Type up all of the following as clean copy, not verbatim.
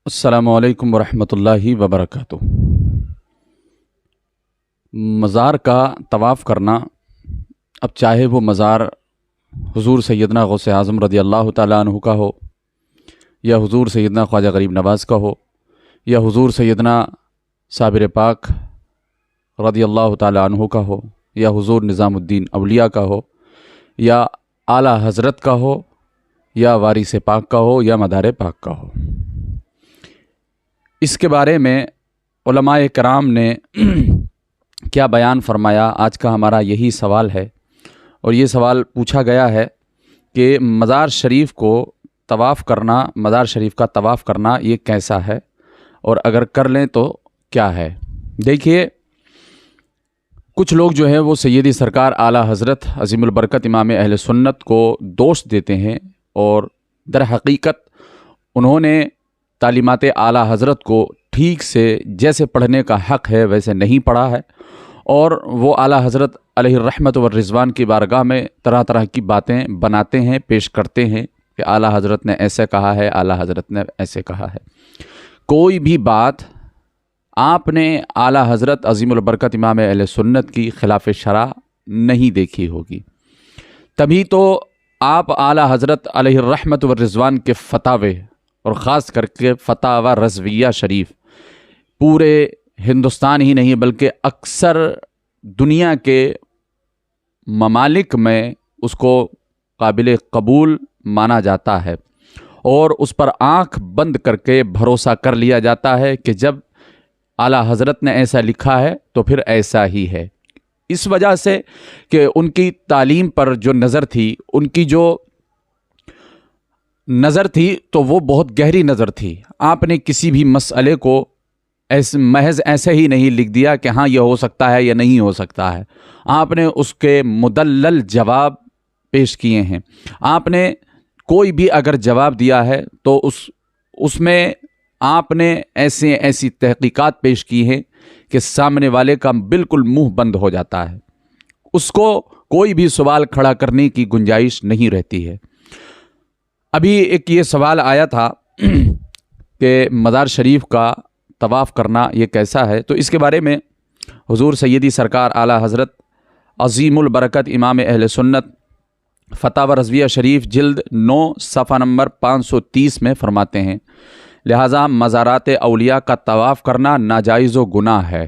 अस्सलामु अलैकुम वरहमतुल्लाहि वबरकातुह। मज़ार का तवाफ़ करना, अब चाहे वो मज़ार हुज़ूर सैयदना गौसे आज़म रज़ी अल्लाह ताला अन्हु का हो, या हुज़ूर सैयदना ख्वाजा गरीब नवाज़ का हो, या हुज़ूर सैयदना साबिर पाक रज़ी अल्लाह ताला अन्हु का हो, या हुज़ूर निज़ामुद्दीन अवलिया का हो, या आला हज़रत का हो, या वारिस पाक का हो, या मदार पाक का हो। इसके बारे में उलमाए कराम ने क्या बयान फरमाया, आज का हमारा यही सवाल है। और ये सवाल पूछा गया है कि मज़ार शरीफ को तवाफ़ करना, मज़ार शरीफ का तवाफ़ करना ये कैसा है, और अगर कर लें तो क्या है। देखिए, कुछ लोग जो है वो सैयदी सरकार आला हज़रत अज़ीमुल बरकत इमाम अहले सुन्नत को दोष देते हैं, और दर हकीकत उन्होंने तालीमात आला हज़रत को ठीक से जैसे पढ़ने का हक़ है वैसे नहीं पढ़ा है, और वो आला हज़रत अलैहि रहमत व रिज़वान की बारगाह में तरह तरह की बातें बनाते हैं, पेश करते हैं कि आला हज़रत ने ऐसे कहा है, आला हज़रत ने ऐसे कहा है। कोई भी बात आपने आला हज़रत अज़ीमुल बरकत इमाम अहले सुन्नत की खिलाफ़ शरअ नहीं देखी होगी, तभी तो आप आला हज़रत अलैहि रहमत व रिज़वान के फ़तावे और ख़ास करके फ़तावा रज़विया शरीफ पूरे हिंदुस्तान ही नहीं बल्कि अक्सर दुनिया के ममालिक में उसको काबिल कबूल माना जाता है, और उस पर आँख बंद करके भरोसा कर लिया जाता है कि जब आला हज़रत ने ऐसा लिखा है तो फिर ऐसा ही है। इस वजह से कि उनकी तालीम पर जो नज़र थी, उनकी जो नज़र थी तो वो बहुत गहरी नज़र थी। आपने किसी भी मसले को महज ऐसे ही नहीं लिख दिया कि हाँ ये हो सकता है या नहीं हो सकता है। आपने उसके मुदल्लल जवाब पेश किए हैं। आपने कोई भी अगर जवाब दिया है तो उसमें आपने ऐसी तहकीकात पेश की हैं कि सामने वाले का बिल्कुल मुंह बंद हो जाता है, उसको कोई भी सवाल खड़ा करने की गुंजाइश नहीं रहती है। अभी एक ये सवाल आया था कि मज़ार शरीफ का तवाफ़ करना ये कैसा है, तो इसके बारे में हुज़ूर सैयदी सरकार आला हज़रत अज़ीमुल बरकत इमाम अहले सुन्नत फ़तावा रज़विया शरीफ जिल्द 9 सफ़ा नंबर 530 में फ़रमाते हैं, लिहाजा मज़ारात औलिया का तवाफ़ करना नाजायज़ व गुनाह है।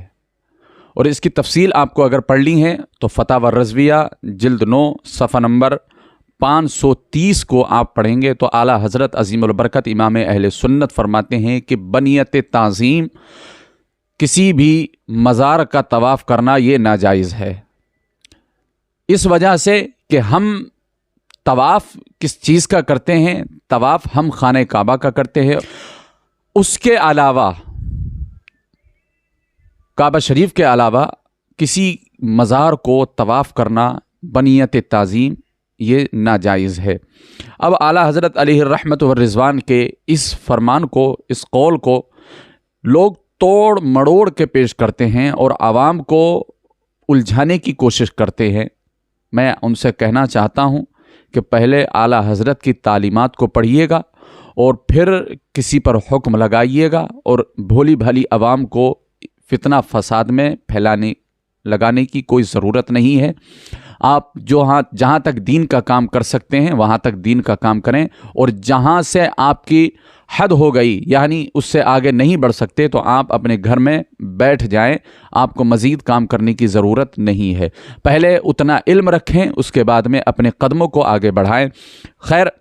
और इसकी तफसील आपको अगर पढ़नी है तो फ़तावा रज़विया जिल्द 9 सफ़ा नंबर 530 को आप पढ़ेंगे तो आला हज़रत अज़ीमुल बरकत इमाम अहले सुन्नत फरमाते हैं कि बनियत ताज़ीम किसी भी मज़ार का तवाफ़ करना ये नाजायज़ है। इस वजह से कि हम तवाफ़ किस चीज़ का करते हैं, तवाफ़ हम खाने काबा का करते हैं। उसके अलावा काबा शरीफ के अलावा किसी मज़ार को तवाफ़ करना बनियत ताज़ीम ये नाजायज़ है। अब आला हज़रत अलैहि रहमत व रिज़वान के इस फरमान को, इस कौल को लोग तोड़ मड़ोड़ के पेश करते हैं और आवाम को उलझाने की कोशिश करते हैं। मैं उनसे कहना चाहता हूँ कि पहले आला हज़रत की तालीमात को पढ़िएगा और फिर किसी पर हुक्म लगाइएगा, और भोली भाली आवाम को फितना फसाद में लगाने की कोई ज़रूरत नहीं है। आप जहाँ तक दीन का काम कर सकते हैं वहाँ तक दीन का काम करें, और जहाँ से आपकी हद हो गई यानी उससे आगे नहीं बढ़ सकते तो आप अपने घर में बैठ जाएं, आपको मज़ीद काम करने की ज़रूरत नहीं है। पहले उतना इल्म रखें, उसके बाद में अपने कदमों को आगे बढ़ाएं। खैर,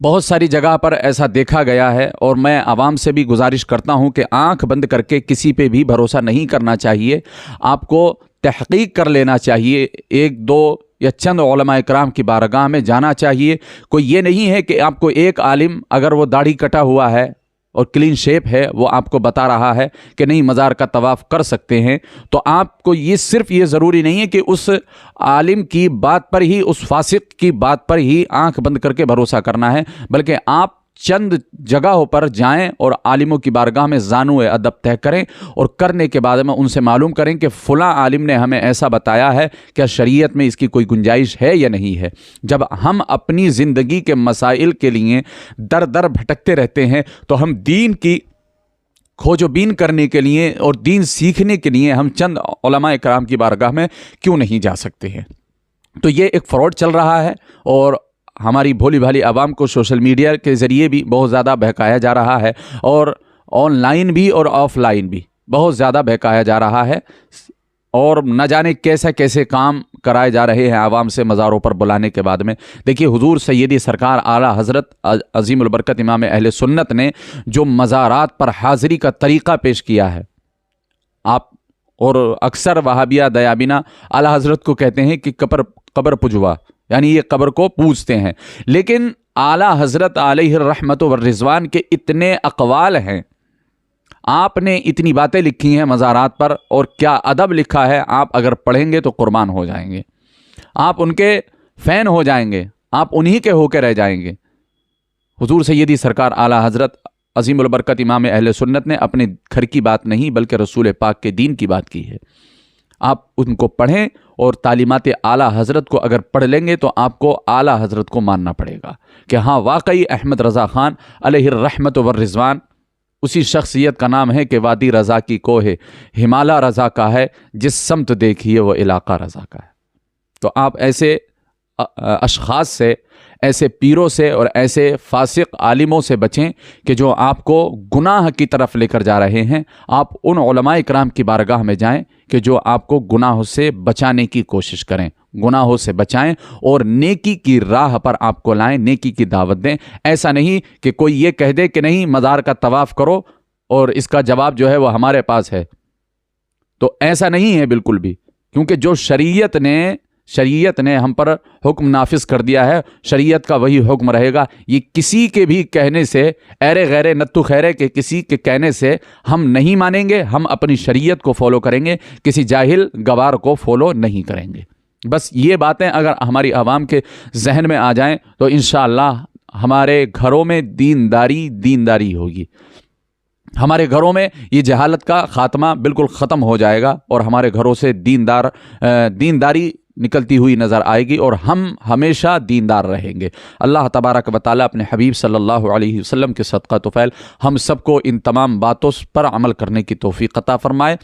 बहुत सारी जगह पर ऐसा देखा गया है, और मैं आवाम से भी गुजारिश करता हूं कि आंख बंद करके किसी पे भी भरोसा नहीं करना चाहिए। आपको तहक़ीक़ कर लेना चाहिए, एक दो या चंद उलमा इकराम की बारगाह में जाना चाहिए। कोई ये नहीं है कि आपको एक आलिम अगर वो दाढ़ी कटा हुआ है और क्लीन शेप है वो आपको बता रहा है कि नहीं मज़ार का तवाफ़ कर सकते हैं, तो आपको ये सिर्फ़ ये ज़रूरी नहीं है कि उस आलिम की बात पर ही, उस फासिक की बात पर ही आंख बंद करके भरोसा करना है, बल्कि आप چند جگہوں پر جائیں اور عالموں کی بارگاہ میں زانو ادب طے کریں، اور کرنے کے بعد میں ان سے معلوم کریں کہ فلاں عالم نے ہمیں ایسا بتایا ہے، کیا شریعت میں اس کی کوئی گنجائش ہے یا نہیں ہے۔ جب ہم اپنی زندگی کے مسائل کے لیے در در بھٹکتے رہتے ہیں تو ہم دین کی کھوج و بین کرنے کے لیے اور دین سیکھنے کے لیے ہم چند علماء کرام کی بارگاہ میں کیوں نہیں جا سکتے ہیں؟ تو یہ ایک فراڈ چل رہا ہے، اور ہماری بھولی بھالی عوام کو سوشل میڈیا کے ذریعے بھی بہت زیادہ بہکایا جا رہا ہے، اور آن لائن بھی اور آف لائن بھی بہت زیادہ بہکایا جا رہا ہے، اور نہ جانے کیسے کیسے کام کرائے جا رہے ہیں عوام سے مزاروں پر بلانے کے بعد میں۔ دیکھیے حضور سیدی سرکار اعلیٰ حضرت عظیم البرکت امام اہل سنت نے جو مزارات پر حاضری کا طریقہ پیش کیا ہے، آپ اور اکثر وہابیہ دیابینا اعلیٰ حضرت کو کہتے ہیں کہ قبر پجوا، یعنی یہ قبر کو پوجتے ہیں، لیکن اعلیٰ حضرت علیہ الرحمت والرضوان کے اتنے اقوال ہیں، آپ نے اتنی باتیں لکھی ہیں مزارات پر، اور کیا ادب لکھا ہے، آپ اگر پڑھیں گے تو قربان ہو جائیں گے، آپ ان کے فین ہو جائیں گے، آپ انہی کے ہو کے رہ جائیں گے۔ حضور سیدی سرکار اعلیٰ حضرت عظیم البرکت امام اہل سنت نے اپنے گھر کی بات نہیں بلکہ رسول پاک کے دین کی بات کی ہے۔ آپ ان کو پڑھیں، اور تعلیمات اعلیٰ حضرت کو اگر پڑھ لیں گے تو آپ کو اعلیٰ حضرت کو ماننا پڑے گا کہ ہاں واقعی احمد رضا خان علیہ الرحمت والرضوان اسی شخصیت کا نام ہے کہ وادی رضا کی کوہ ہمالا رضا کا ہے، جس سمت دیکھیے وہ علاقہ رضا کا ہے۔ تو آپ ایسے اشخاص سے، ایسے پیروں سے اور ایسے فاسق عالموں سے بچیں کہ جو آپ کو گناہ کی طرف لے کر جا رہے ہیں۔ آپ ان علماء کرام کی بارگاہ میں جائیں کہ جو آپ کو گناہوں سے بچانے کی کوشش کریں، گناہوں سے بچائیں اور نیکی کی راہ پر آپ کو لائیں، نیکی کی دعوت دیں۔ ایسا نہیں کہ کوئی یہ کہہ دے کہ نہیں مزار کا طواف کرو اور اس کا جواب جو ہے وہ ہمارے پاس ہے، تو ایسا نہیں ہے بالکل بھی، کیونکہ جو شریعت نے ہم پر حکم نافذ کر دیا ہے، شریعت کا وہی حکم رہے گا۔ یہ کسی کے بھی کہنے سے، ایرے غیرے نتو خیرے کے کسی کے کہنے سے ہم نہیں مانیں گے، ہم اپنی شریعت کو فالو کریں گے، کسی جاہل گوار کو فالو نہیں کریں گے۔ بس یہ باتیں اگر ہماری عوام کے ذہن میں آ جائیں تو انشاءاللہ ہمارے گھروں میں دینداری ہوگی، ہمارے گھروں میں یہ جہالت کا خاتمہ بالکل ختم ہو جائے گا، اور ہمارے گھروں سے دینداری نکلتی ہوئی نظر آئے گی، اور ہم ہمیشہ دیندار رہیں گے۔ اللہ تبارک و تعالیٰ اپنے حبیب صلی اللہ علیہ وسلم کے صدقہ طفیل ہم سب کو ان تمام باتوں پر عمل کرنے کی توفیق عطا فرمائے۔